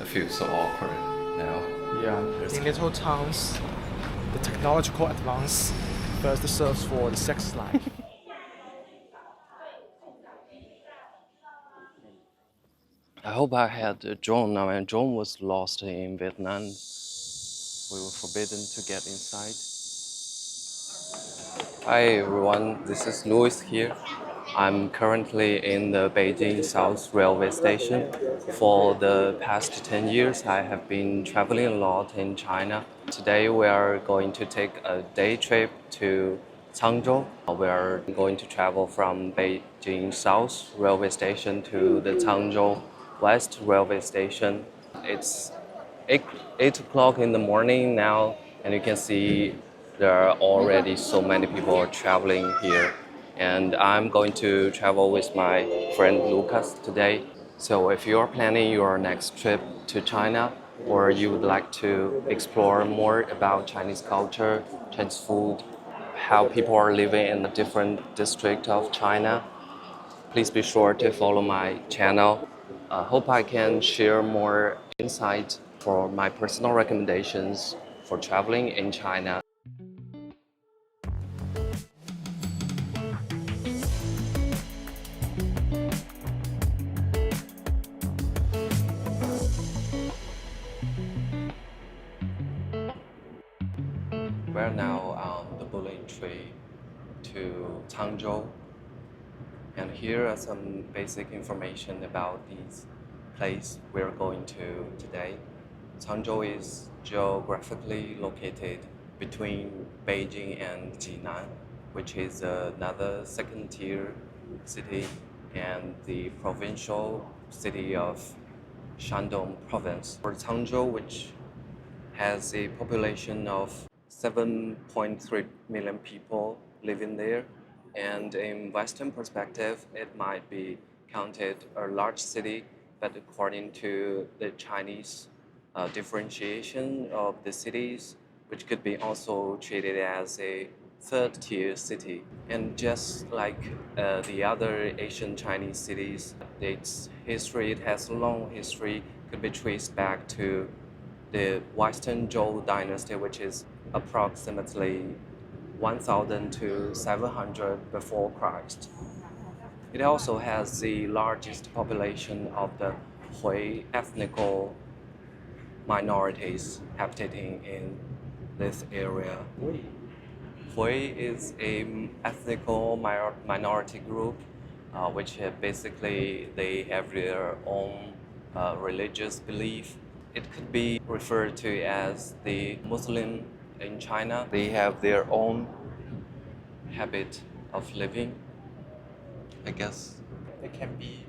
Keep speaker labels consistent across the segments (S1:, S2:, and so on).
S1: I feel so awkward now.
S2: Yeah, in little towns, the technological advance first serves for the sex life.
S1: I hope I had a drone. Now, my drone was lost in Vietnam. We were forbidden to get inside. Hi everyone, this is Louis here. I'm currently in the Beijing South Railway Station. For the past 10 years, I have been traveling a lot in China. Today, we are going to take a day trip to Cangzhou. We are going to travel from Beijing South Railway Station to the Cangzhou West Railway Station. It's 8 o'clock in the morning now, and you can see there are already so many people traveling here. And I'm going to travel with my friend Lucas today. So if you're planning your next trip to China, or you would like to explore more about Chinese culture, Chinese food, how people are living in the different districts of China, please be sure to follow my channel. I hope I can share more insight for my personal recommendations for traveling in China. We're now on the bullet train to Cangzhou, and here are some basic information about this place we're going to today. Cangzhou is geographically located between Beijing and Jinan, which is another second-tier city, and the provincial city of Shandong province. For Cangzhou, which has a population of 7.3 million people living there, and in Western perspective, it might be counted a large city, but according to the Chinese differentiation of the cities, which could be also treated as a third-tier city. And just like the other Asian Chinese cities, its history, it has a long history, could be traced back to the Western Zhou Dynasty, which is approximately 1000 to 700 before Christ. It also has the largest population of the Hui ethnical minorities habitating in this area. Hui is a ethnical minority group, which basically they have their own religious belief. It could be referred to as the Muslim in China. They have their own habit of living, I guess.
S2: They can be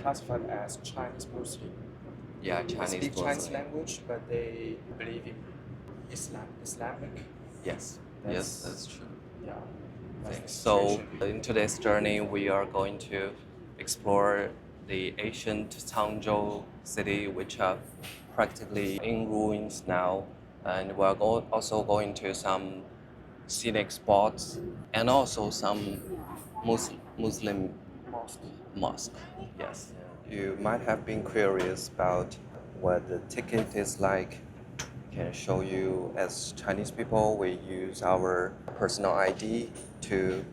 S2: classified as Chinese Muslim.
S1: Yeah,
S2: They
S1: Chinese
S2: speak
S1: Muslim.
S2: Chinese language, but they believe in Islamic.
S1: Yes, yes, that's true.
S2: Yeah. that's the
S1: So
S2: situation.
S1: in today's journey, we are going to explore the ancient Cangzhou city, which are practically in ruins now, and we're also going to some scenic spots and also some Muslim
S2: Mosque.
S1: mosque. Yes. You might have been curious about what the ticket is like. Can show you, as Chinese people, we use our personal ID to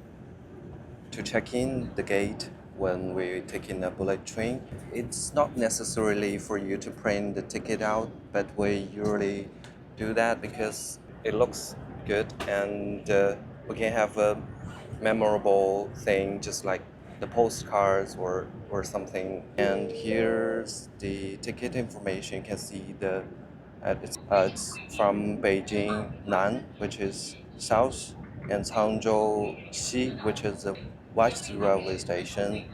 S1: check in the gate when we take in a bullet train. It's not necessarily for you to print the ticket out, but we usually do that because it looks good, and we can have a memorable thing, just like the postcards or something. And here's the ticket information. You can see it's from Beijing Nan, which is south, and Cangzhou Xi, which is the west railway station.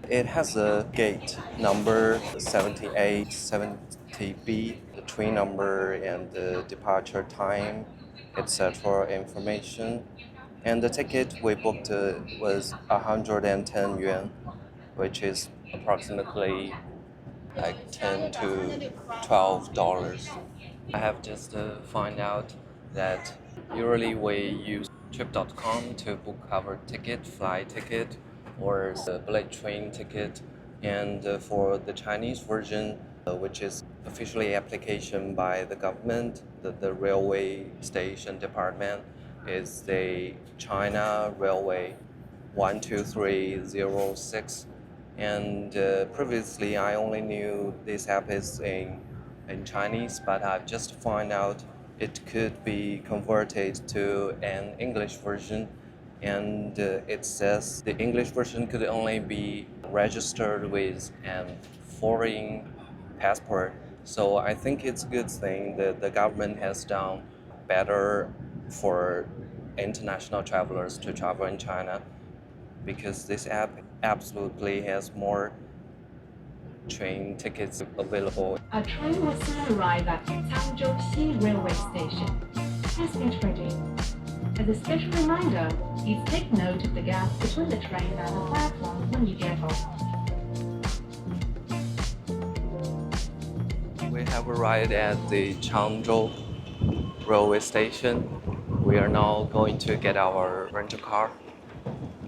S1: It has a gate number 7870B, the train number and the departure time, etc. information. And the ticket we booked was 110 yuan, which is approximately like $10 to $12. I have just find out that usually we use trip.com to book our ticket, flight ticket, or the bullet train ticket. And for the Chinese version, which is officially application by the government, the railway station department is the China Railway 12306. And previously I only knew this app is in Chinese, but I've just found out it could be converted to an English version, and it says the English version could only be registered with a foreign passport. So I think it's a good thing that the government has done better for international travelers to travel in China, because this app absolutely has more train tickets available.
S3: A train will soon arrive at Cangzhou railway station. Please get ready. As a special reminder, please take note of the gap between the train and the platform when you get off.
S1: We have arrived at the Cangzhou railway station. We are now going to get our rental car,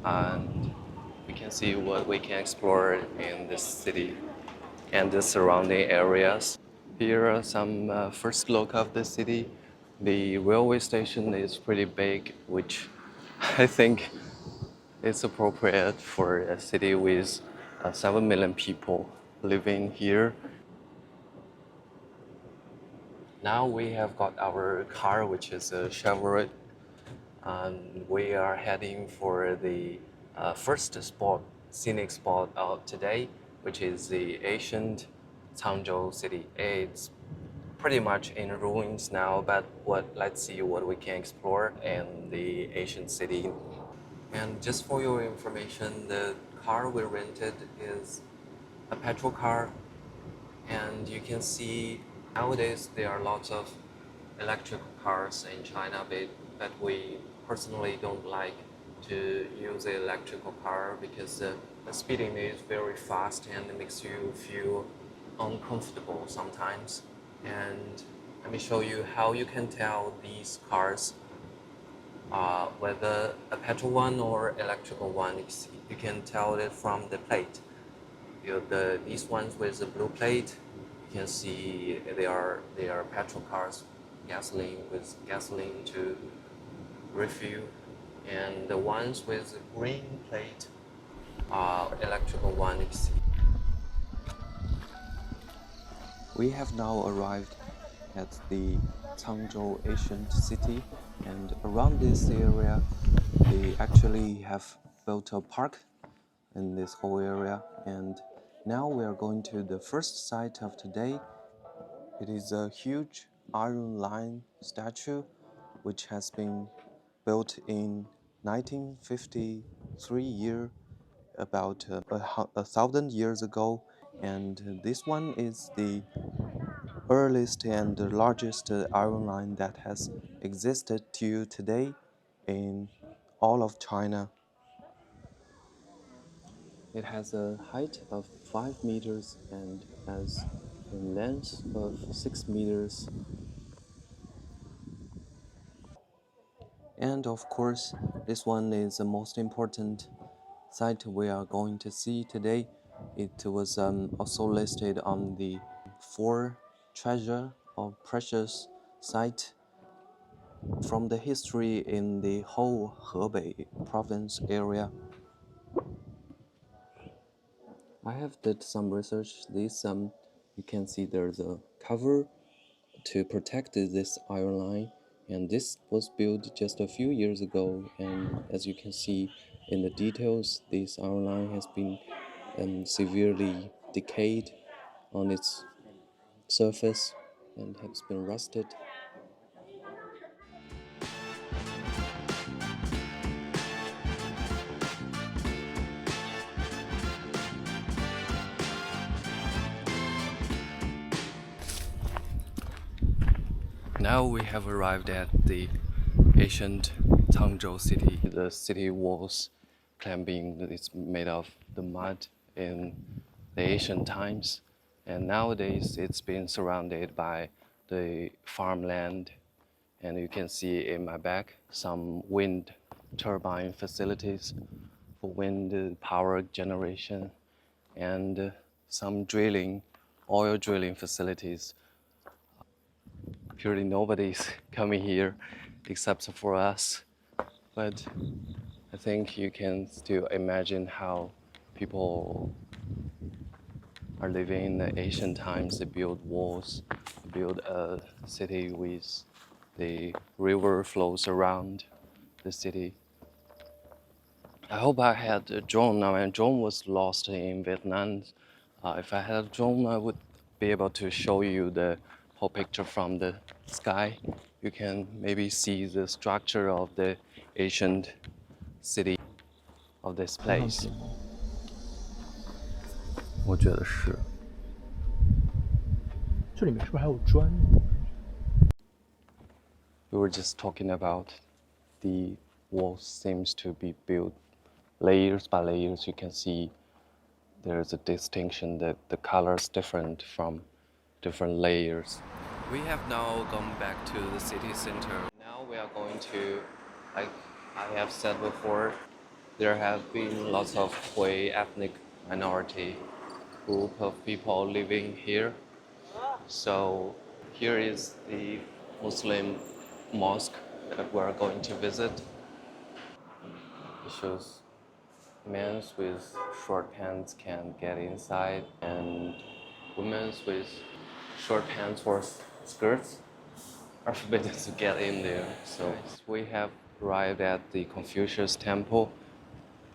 S1: and we can see what we can explore in this city and the surrounding areas. Here are some first look of the city. The railway station is pretty big, which I think is appropriate for a city with 7 million people living here. Now we have got our car, which is a Chevrolet, and we are heading for the first spot, scenic spot of today, which is the ancient Cangzhou city. It's pretty much in ruins now, but let's see what we can explore in the ancient city. And just for your information, the car we rented is a petrol car, and you can see nowadays there are lots of electric cars in China, but we personally don't like to use the electrical car because the speeding is very fast and it makes you feel uncomfortable sometimes. And let me show you how you can tell these cars whether a petrol one or electrical one. You can tell it from the plate. These ones with the blue plate, you can see they are petrol cars, with gasoline to refuel, and the ones with the green plate are electrical ones. We have now arrived at the Cangzhou Ancient City, and around this area they actually have built a park in this whole area. And now we are going to the first site of today. It is a huge Iron Lion statue which has been built in 1953 year, about 1,000 years ago, and this one is the earliest and the largest iron line that has existed till today in all of China. It has a height of 5 meters and has a length of 6 meters. And of course, this one is the most important site we are going to see today. It was also listed on the 4 treasure or precious site from the history in the whole Hebei province area. I have did some research. This you can see there's a cover to protect this iron line, and this was built just a few years ago, and as you can see in the details, this iron line has been severely decayed on its surface and has been rusted. Now we have arrived at the ancient Cangzhou city. The city walls climbing is made of the mud in the ancient times, and nowadays it's been surrounded by the farmland, and you can see in my back some wind turbine facilities for wind power generation, and some drilling oil drilling facilities. Purely nobody's coming here except for us. But I think you can still imagine how people are living in the ancient times. They build walls, build a city with the river flows around the city. I hope I had a drone now, and drone was lost in Vietnam. If I had a drone, I would be able to show you the whole picture from the sky. You can maybe see the structure of the ancient city of this place. 我觉得是。
S2: 这里面是不是还有砖？
S1: We were just talking about the walls seems to be built layers by layers. You can see there's a distinction that the colors different from different layers. We have now gone back to the city center. Now we are going to, like I have said before, there have been lots of Hui ethnic minority group of people living here. So here is the Muslim mosque that we're going to visit. It shows men with short pants can get inside and women with short pants or skirts are forbidden to get in there. So we have arrived at the Confucius Temple.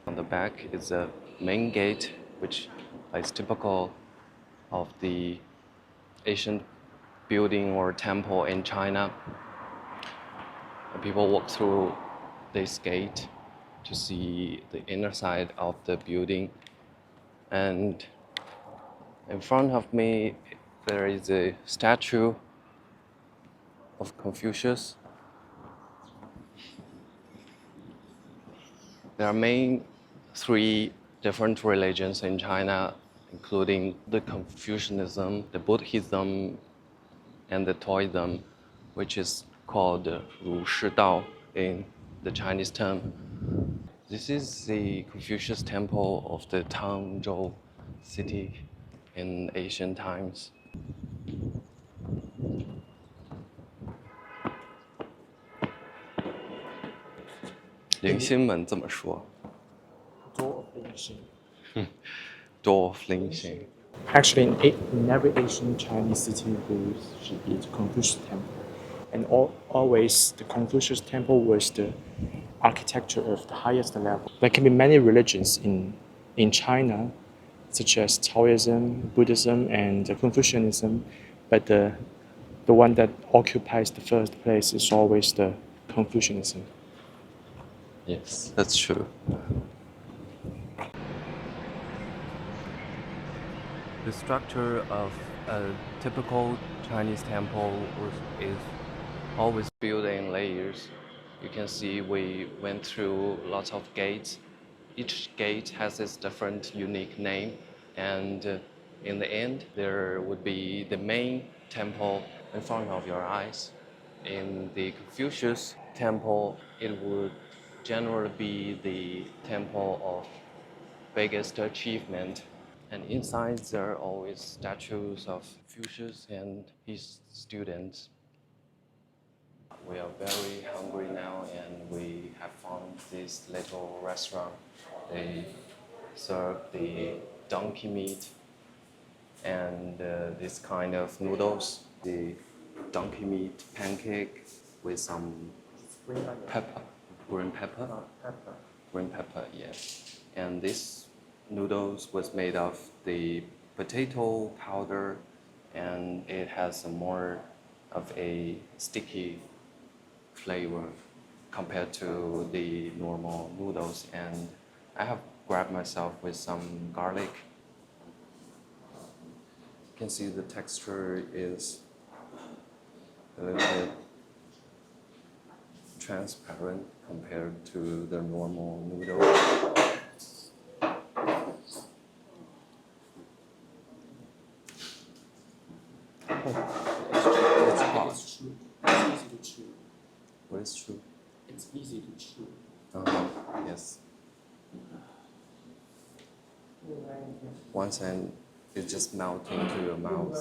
S1: On the back is a main gate, which is typical of the ancient building or temple in China. And people walk through this gate to see the inner side of the building. And in front of me, there is a statue of Confucius. There are three different religions in China, including the Confucianism, the Buddhism, and the Taoism, which is called Ru Shi Dao in the Chinese term. This is the Confucius Temple of the Cangzhou city in ancient times. Lingxin怎么说?
S2: Door of Lingxin.
S1: Door of Lingxin.
S2: Actually, in every Asian Chinese city, there should be the Confucius Temple. And always, the Confucius Temple was the architecture of the highest level. There can be many religions in China, such as Taoism, Buddhism, and Confucianism, but the one that occupies the first place is always the Confucianism.
S1: Yes, that's true. The structure of a typical Chinese temple is always built in layers. You can see we went through lots of gates. Each gate has its different unique name, and in the end, there would be the main temple in front of your eyes. In the Confucius temple, it would generally be the temple of biggest achievement. And inside, there are always statues of Confucius and his students. We are very hungry now, and we have found this little restaurant. They serve the donkey meat and this kind of noodles, the donkey meat pancake with some pepper, green pepper, green pepper, yes. And this noodles was made of the potato powder, and it has a more of a sticky flavor compared to the normal noodles. And I have grabbed myself with some garlic. You can see the texture is a little bit transparent compared to the normal noodle.
S2: It's hot. It's true. It's easy to chew.
S1: What is true?
S2: It's easy to chew.
S1: Yes. Once I It just melts into your mouth.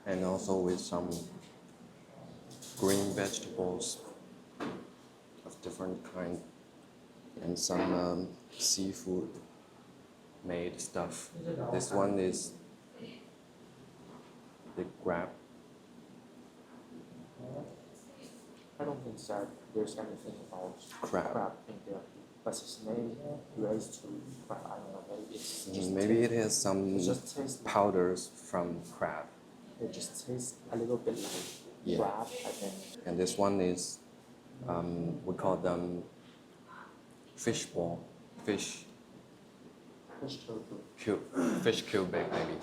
S1: And also with some green vegetables of different kind and some seafood made stuff. This one is the crab.
S2: I don't think that there's anything about
S1: Crab.
S2: in there. But its name relates to crab. I don't know. Maybe it's just
S1: Maybe it has some
S2: it just tastes like,
S1: powders from crab.
S2: it just tastes a little bit like
S1: Yeah.
S2: crab, I think.
S1: And this one is, we call them fish ball, fish cubic maybe.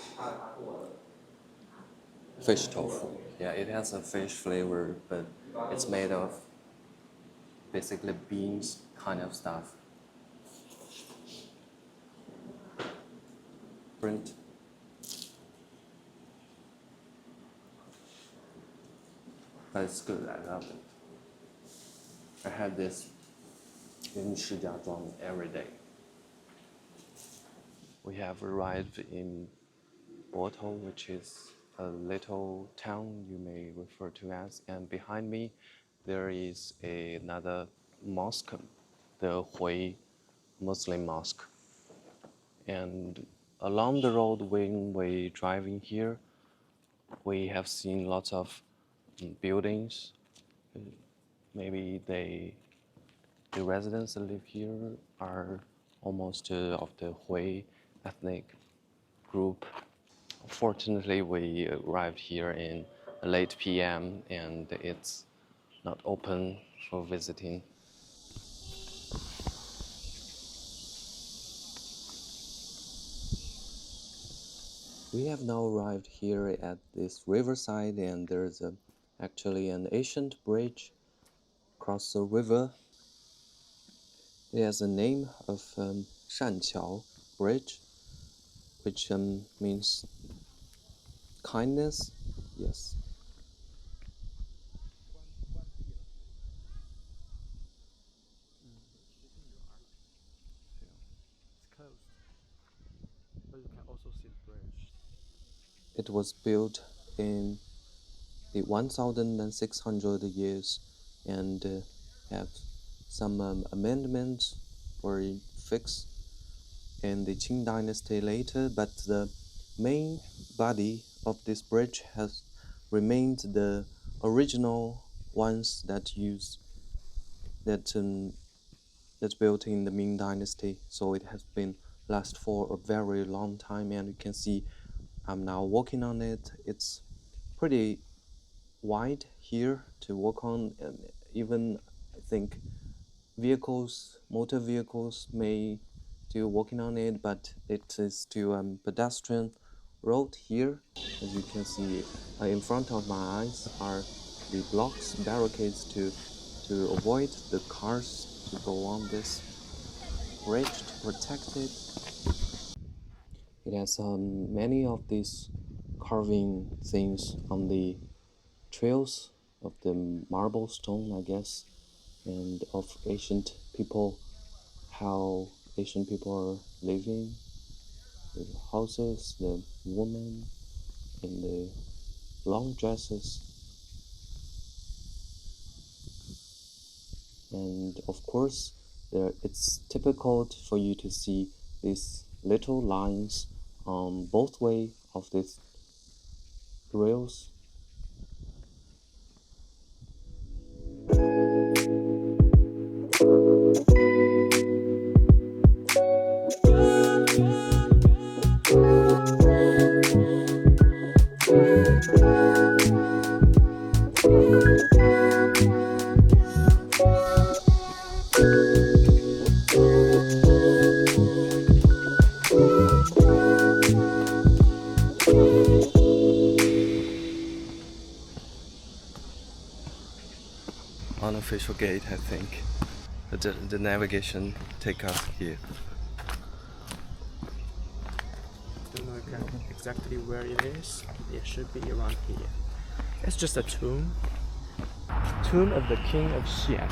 S1: Fish tofu. Yeah, it has a fish flavor, but it's made of basically beans kind of stuff. Print. But it's good, I love it. I had this in Shijiazhuang every day. We have arrived in Botou, which is a little town you may refer to as, and behind me there is another mosque, the Hui Muslim Mosque. And along the road when we're driving here, we have seen lots of buildings. Maybe the residents that live here are almost of the Hui ethnic group. Fortunately, we arrived here in late PM and it's not open for visiting. We have now arrived here at this riverside, and there's actually an ancient bridge across the river. It has a name of Shan Bridge, which means kindness. Yes.
S2: It's closed. But you can also see the bridge.
S1: It was built in the 1,600 years and have some amendments were fixed in the Qing Dynasty later, but the main body of this bridge has remained the original ones that's built in the Ming Dynasty. So it has been last for a very long time, and you can see I'm now walking on it. It's pretty wide here to walk on, and even I think motor vehicles may still walking on it, but it is still a pedestrian road here. As you can see, in front of my eyes are the blocks, barricades to avoid the cars to go on this bridge to protect it. It has many of these carving things on the trails of the marble stone, I guess, and of ancient people, how ancient people are living, the houses, the women in the long dresses. And of course, it's typical for you to see these little lines on both ways of these rails. Unofficial gate, I think. The navigation take us here.
S2: Don't know exactly where it is. It should be around here. It's just a tomb. Tomb of the King of Xian.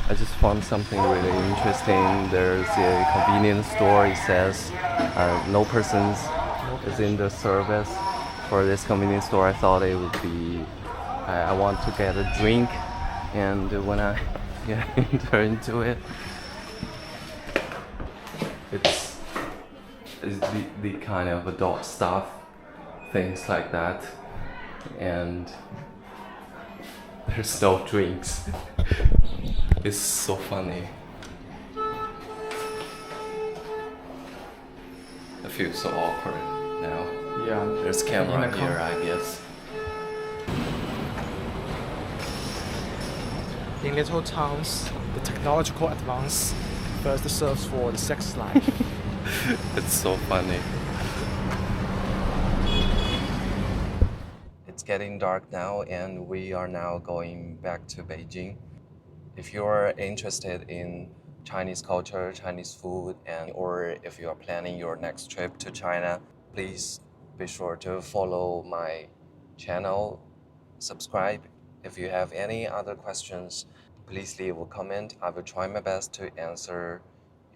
S1: I just found something really interesting. There's a convenience store. It says no persons is in the service for this convenience store. I thought it would be, I want to get a drink, and when I enter into it, it's the kind of adult stuff, things like that, and there's no drinks. It's so funny. I feel so awkward now.
S2: Yeah.
S1: There's camera here, I guess.
S2: In little towns, the technological advance first serves for the sex life.
S1: It's so funny. It's getting dark now, and we are now going back to Beijing. If you're interested in Chinese culture, Chinese food, or if you are planning your next trip to China, please be sure to follow my channel, subscribe. If you have any other questions, please leave a comment. I will try my best to answer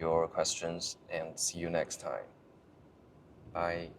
S1: your questions, and see you next time. Bye.